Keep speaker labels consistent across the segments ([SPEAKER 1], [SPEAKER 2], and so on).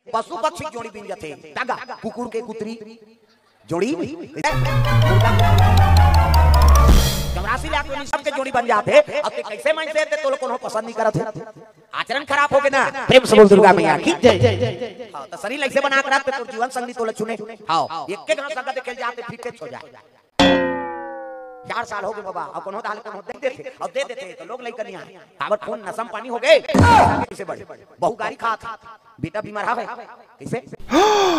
[SPEAKER 1] पशु पक्षी जोड़ी बिन जाते तागा कुकुर के कुतरी जोड़ी चौरासी लाख में सबके जोड़ी बन जाते। अब ते कैसे मन से तो लोग कोनो पसंद नहीं करते, आचरण खराब हो गए ना। प्रेम से बोल दुर्गा मैया की जय। हां तो शरीर ऐसे बना कर तो जीवन संगी तो चुने। हां एक के गांव संग खेल जाते फिर के हो जाए। 4 साल हो गए बाबा, अब कोनो दाल कोनो देते थे और दे देते तो लोग लेकर नहीं आए। कावट खून नसम पानी हो गए कैसे बढ़े। बहु गाड़ी खा था बेटा बीमार है कैसे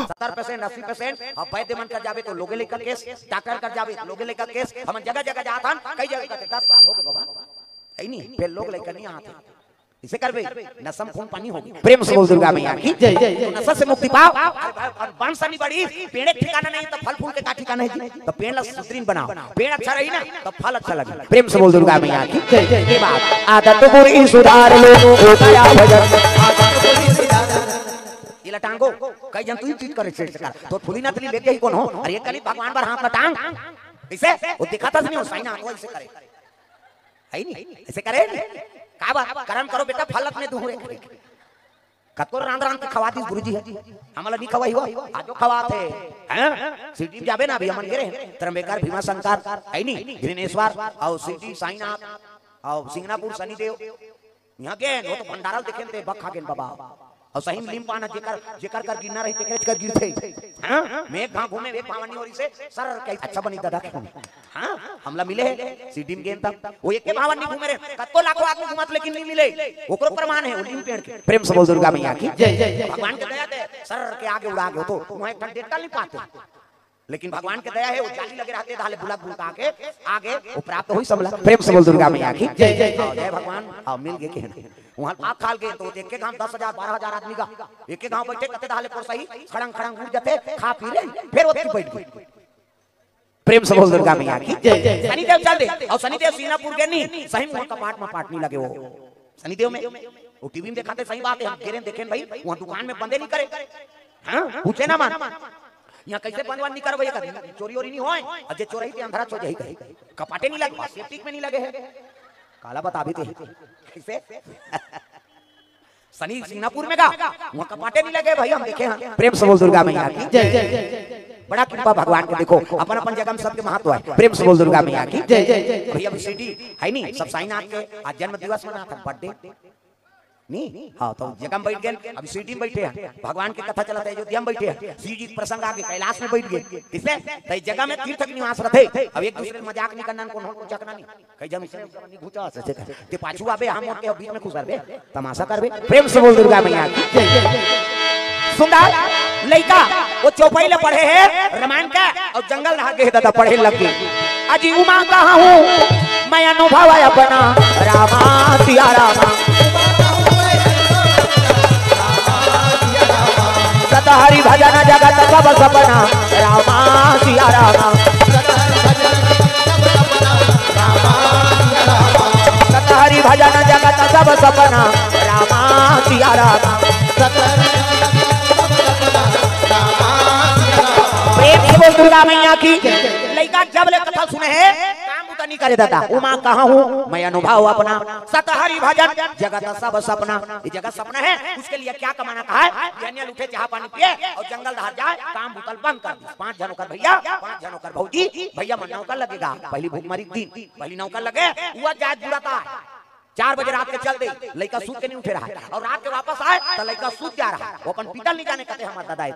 [SPEAKER 1] 70% 80%। अब वैद्य मन कर जावे तो लोगे लेकर केस, डॉक्टर कर जावे तो लोगे लेकर केस। हम जगह जगह जाता कई जगह करते 10 साल हो गए बाबा है नहीं, फिर लोग लेकर नहीं आते इसे करबे नसम खून पानी होगी। प्रेम से बोल दुर्गा मैया की जय जय। नशा से मुक्ति पाओ और बांसनी बड़ी पेड़ ठिकाना नहीं तो फल फूल के का ठिकाना है। तो पेड़ ला सुंदरीन बनाओ, पेड़ अच्छा रही ना तो फल अच्छा लगे। प्रेम से बोल दुर्गा मैया की जय जय। ये बात आदत बुरी सुधार लो हो गया भजन। आदत बुरी सुधार ये लटांगो कई जन तू चीज करे सरकार तो फुली ना तली लेके ही कौन हो। अरे कली भगवान पर हाथ लटांग ऐसे वो दिखाता नहीं हो साइना वो ऐसे करे है नहीं ऐसे करे का बात कर्म करो बेटा फलत में दूर है। कतको रांद रांद के खवाती गुरुजी है हमला नहीं खवाई हो आजो खवाते हैं। सिटी जाबे ना अभी हमन गिरे त्रंबकेश्वर भीमा शंकर है नहीं घृणेश्वर और सिटी साईनाथ और सिंगनापुर शनिदेव यहां के वो तो भंडारा देखे थे बखा के बाबा और सही में लिमपाना जेकर जेकर कर गिरना रही तेकर कर गिरथे। हां मैं कहां घूमे एक पावनी और इसे सर के अच्छा बनी दादा। हां हमला मिले है सिटी में गेम तक वो एक के पावनी घूमे रे कतो लाखों आदमी घुमत लेकिन नहीं मिले ओकरो प्रमाण है ओलिम पेड़ के। प्रेम से बोल दुर्गा मैया की जय जय। भगवान के दया दे सर के आगे उड़ा गए तो वहां एक डेटा नहीं पाते लेकिन भगवान के दया है वो जाली लगे रहते धाले बुला बुला के आगे वो प्राप्त होई सबला। प्रेम से बोल दुर्गा मैया की जय जय जय। भगवान हां मिल गए के वहां आग खाल गए तो एक के गांव 10,000 12,000 आदमी का एक के गांव बैठे कते धाले पर सही खड़ंग खड़ंग उड़ जाते खा पी ले फिर ओती बैठ गए। प्रेम से बोल दुर्गा मैया की जय जय। शनिदेव चल दे और शनिदेव सीनापुर के नहीं सही में कपाट में पाट नहीं लगे वो शनिदेव में वो टीवी में दिखाते सही बात है। हम गिरे देखें भाई वहां दुकान में बंदे नहीं करे। हां पूछे ना मान यहाँ कैसे बंदवान नहीं करवाइए कभी चोरी ओरी नहीं होए और जे चोरी थी अंधरा चो जाई कपाटे नहीं लगे सेफ्टी में नहीं लगे है काला बता भी थे कैसे शनि सिंगापुर में का वहां कपाटे नहीं लगे भाई हम देखे हैं। प्रेम से बोल दुर्गा मैया की जय जय। बड़ा कृपा भगवान के देखो अपन अपन जगह में सबके महत्व है। प्रेम से बोल दुर्गा मैया की जय जय। भैया सिटी है नहीं सब साईनाथ के आज जन्म दिवस मना था बर्थडे नहीं। हाँ तो जगह में बैठ गए अभी सिटी में बैठे हैं भगवान की कथा चलता है अयोध्या में बैठे हैं श्री जी प्रसंग आगे कैलाश में बैठ गए किसने तो जगह में तीर्थक निवास रहे। अब एक दूसरे मजाक नहीं करना कौन को चकना नहीं कई जम से नहीं घुचा से ते पाछू आबे हम के बीच में खुश करबे तमाशा करबे। प्रेम से बोल दुर्गा मैया की जय जय। सुंदर लइका वो चौपाई ले पढ़े है रामायण का और जंगल रहा के दादा पढ़े लग गए। अजी उमा कहां हूं मैं अनुभव अपना रामा सिया रामा हरि भजन जगत सब सपना रामा सिया रामा हरि भजन जगत सब सपना रामा सिया रामा। प्रेम से बोल दुर्गा मैया की लइका जब ले कथा सुने है काम उतना नहीं करे दादा। उमा कहां हूं मैं अनुभव अपना सत हरि भजन जगत सब सपना। ये जगत सपना है उसके लिए क्या कमाना कहा है जनियल उठे चाह पानी पिए और जंगल रह जाए काम बुतल बंद कर दी। 5 जनों कर भैया 5 जनों कर भौजी भैया मन नौकर लगेगा पहली भूख मरी दिन पहली नौकर लगे हुआ जात बुलाता 4 बजे रात के चल दे लड़का सूत के नहीं उठे रहा और रात के वापस आए तो लड़का सूत जा रहा वो अपन पिता नहीं जाने कहते हमार दादा है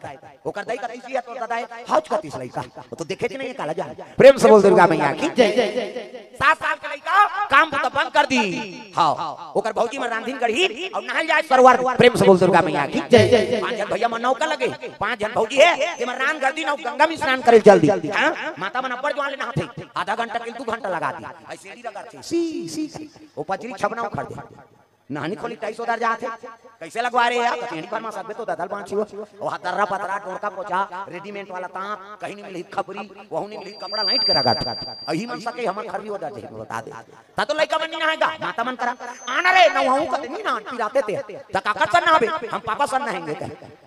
[SPEAKER 1] ओकर दाई कती सी है तो दादा है हौज कती लड़का वो तो देखे नहीं काला जा। प्रेम से बोल दुर्गा मैया की जय जय। 7 साल के लड़का काम तो बंद कर दी। हां ओकर भौजी में रांधीन गढ़ी और नहल जाए सरवर। प्रेम से बोल दुर्गा मैया की जय जय। 5 जन भैया मन नौका लगे 5 जन भौजी है जे में रान गढ़ी नौ गंगा में स्नान करे जल्दी। हां माता मन अपर जवान ले नहाते आधा घंटा के 2 घंटा लगा दी ऐसे ही लगाते सी सी वो पचरी छबना उखड़ दे नहानी खोली 250 उधर जाते कैसे लगवा रहे यार कचेड़ी पर मा सबे तो ददल बांची हो वो दर्रा पतरा टोरका पोछा रेडीमेड वाला तांत कहीं नहीं मिली खबरी वहु नहीं मिली कपड़ा लाइट करा गाट अही मन सके हमर खरबी हो जाते बता दे ता तो लइका मन नहीं नहाएगा माता मन करा आना रे न वहु कते नहीं ना पिराते थे त काकर सन नहाबे हम पापा सन नहाएंगे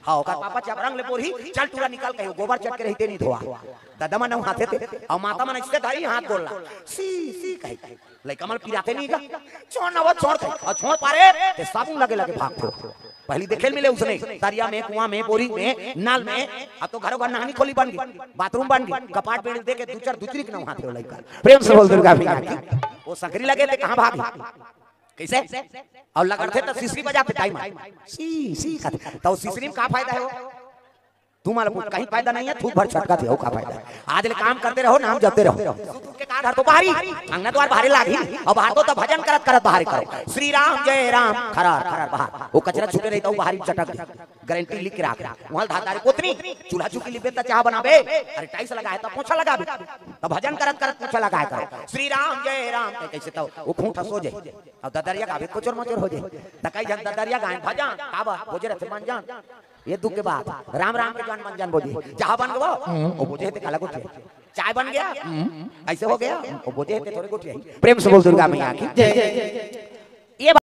[SPEAKER 1] हां ओकर पापा चबरंग ले पोरी चल टूरा निकाल के गोबर चट के रहते नहीं धोआ दादा मन नहाते थे और माता मन इससे धाई हाथ बोलला सी सी कह लइका मन पिराते नहीं का छोड़ ना वो छोड़ और छोड़ करे ते साबुन लगे लगे भाग थो पहली देखे मिले उसने दरिया में कुआं में बोरी में नाल में अब तो घरों घर नहानी खोली बन गई बाथरूम बन गई कपाट बेड़ दे के दूसर दूसरी के नहा थे लड़का प्रेम से बोल दुर्गा मैया की वो सकरी लगे थे कहां भागी कैसे और लगते तो सिसरी बजाते टाइम सी खाते तो सिसरी में का फायदा है वो तुम मालूम कहीं फायदा नहीं है थूक भर छटका थे का फायदा आज ले काम करते रहो नाम जपते रहो के कार तो बाहरी अंगना द्वार बाहर लागी और बाहर तो भजन करत करत बाहर करो श्री राम जय राम खरार खरार बाहर वो कचरा छूटे रहता हूं बाहरी चटक गारंटी लिख के रख वहां धादारी कोतनी चूल्हा चुकी लिबे त चाह बनाबे अरे टाइल्स लगाए त पोछा लगाबे तो भजन करत करत पोछा लगाए करो श्री राम जय राम कैसे तो वो खूंटा सो जाए और ददरिया गावे कोचर मोचर हो जाए त कई जन ददरिया गाए भजन काबा बोझे रहते मन जान ये दुख के बाद राम राम के जान मन जान बोझे चाह बन गवा वो बोझे ते काला गुठे चाय बन गया ऐसे हो गया वो बोझे ते थोड़े गुठे प्रेम से बोल दुर्गा मैया की जय